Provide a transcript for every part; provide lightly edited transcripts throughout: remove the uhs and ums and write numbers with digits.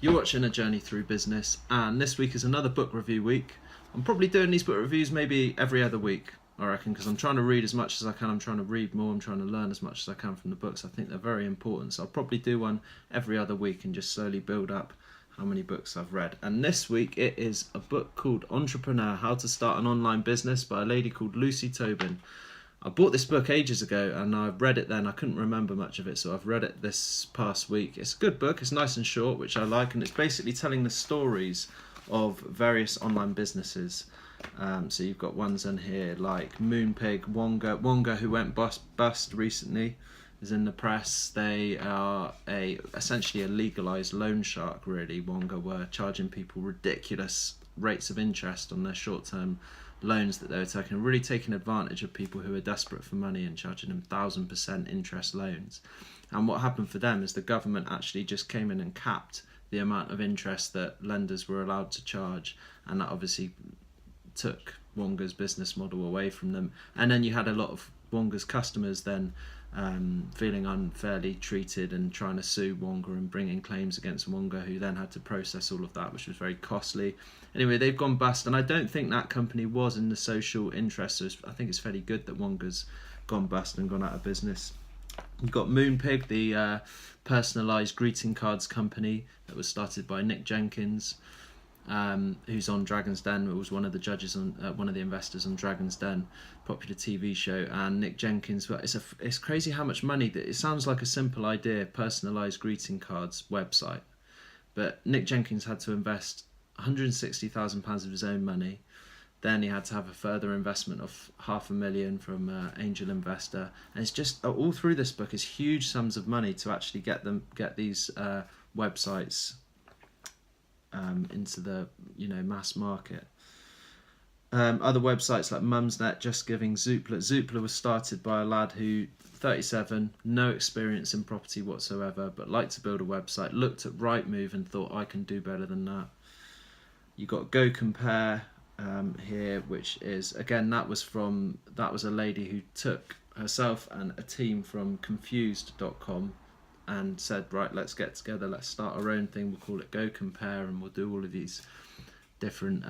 You're watching A Journey Through Business, and this week is another book review week. I'm probably doing these book reviews maybe every other week, I reckon, because I'm trying to read as much as I can. I'm trying to read more. I'm trying to learn as much as I can from the books. I think they're very important, so I'll probably do one every other week and just slowly build up how many books I've read. And this week it is a book called Entrepreneur: How to Start an Online Business by a lady called Lucy Tobin. I bought this book ages ago and I read it then. I couldn't remember much of it, so I've read it this past week. It's a good book. It's nice and short, which I like, and it's basically telling the stories of various online businesses. So you've got ones in here like Moonpig, Wonga, who went bust recently, is in the press. They are essentially a legalized loan shark, really. Wonga were charging people ridiculous rates of interest on their short-term loans that they were taking, really taking advantage of people who are desperate for money and charging them 1,000% interest loans. And what happened for them is the government actually just came in and capped the amount of interest that lenders were allowed to charge, and that obviously took Wonga's business model away from them. And then you had a lot of Wonga's customers then feeling unfairly treated and trying to sue Wonga and bringing claims against Wonga, who then had to process all of that, which was very costly. Anyway, they've gone bust, and I don't think that company was in the social interest, so I think it's fairly good that Wonga's gone bust and gone out of business. You've got Moonpig, the personalised greeting cards company that was started by Nick Jenkins, who's on Dragon's Den, who was one of the judges on one of the investors on Dragon's Den, popular TV show. And Nick Jenkins, but it's crazy how much money that it sounds like a simple idea, personalised greeting cards website, but Nick Jenkins had to invest £160,000 of his own money. Then he had to have a further investment of $500,000 from an angel investor, and it's just all through this book is huge sums of money to actually get these websites into the mass market. Other websites like Mumsnet, JustGiving, Zoopla. Zoopla was started by a lad who 37, no experience in property whatsoever, but liked to build a website, looked at Rightmove and thought, I can do better than that. You got GoCompare here, which is, again, that was a lady who took herself and a team from confused.com and said, right, let's get together, let's start our own thing, we'll call it GoCompare, and we'll do all of these different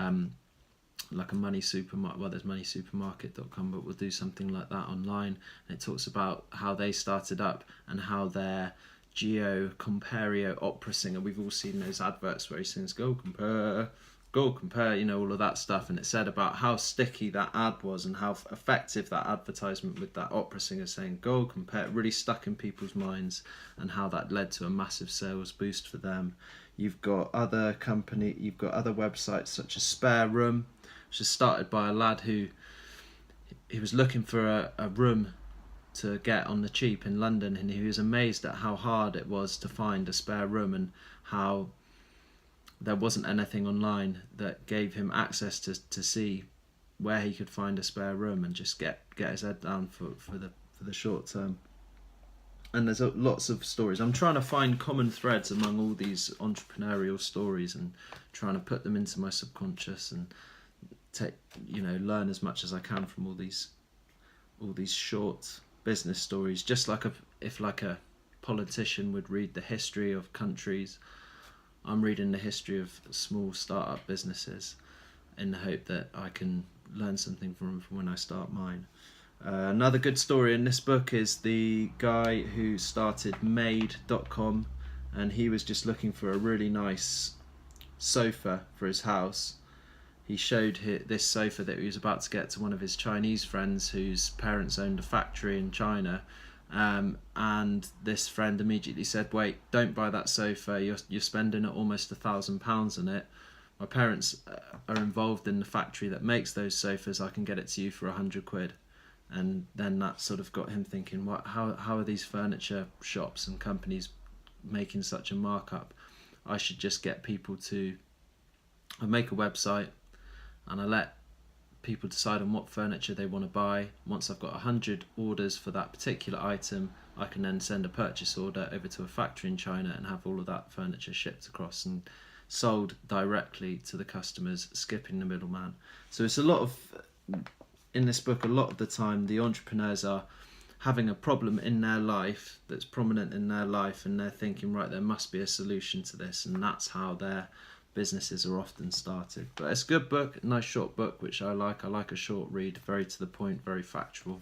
like a money supermarket. Well, there's moneysupermarket.com, but we'll do something like that online. And it talks about how they started up and how their GoCompare opera singer, we've all seen those adverts where he sings GoCompare, all of that stuff, and it said about how sticky that ad was and how effective that advertisement with that opera singer saying GoCompare really stuck in people's minds, and how that led to a massive sales boost for them. You've got other websites such as Spareroom, which was started by a lad who he was looking for a room to get on the cheap in London, and he was amazed at how hard it was to find a spare room and how there wasn't anything online that gave him access to see where he could find a spare room and just get his head down for the short term. And there's lots of stories. I'm trying to find common threads among all these entrepreneurial stories and trying to put them into my subconscious and learn as much as I can from all these short business stories. Just like if a politician would read the history of countries, I'm reading the history of small startup businesses in the hope that I can learn something from when I start mine. Another good story in this book is the guy who started Made.com, and he was just looking for a really nice sofa for his house. He showed this sofa that he was about to get to one of his Chinese friends whose parents owned a factory in China. And this friend immediately said, wait, don't buy that sofa, you're spending almost £1,000 on it. My parents are involved in the factory that makes those sofas, I can get it to you for £100. And then that sort of got him thinking, how are these furniture shops and companies making such a markup? I should just get people I make a website and I let people decide on what furniture they want to buy. Once I've got 100 orders for that particular item, I can then send a purchase order over to a factory in China and have all of that furniture shipped across and sold directly to the customers, skipping the middleman. So it's in this book, a lot of the time the entrepreneurs having a problem in their life that's prominent in their life, and they're thinking, right, there must be a solution to this, and that's how their businesses are often started. But it's a good book, a nice short book, which I like. I like a short read, very to the point, very factual.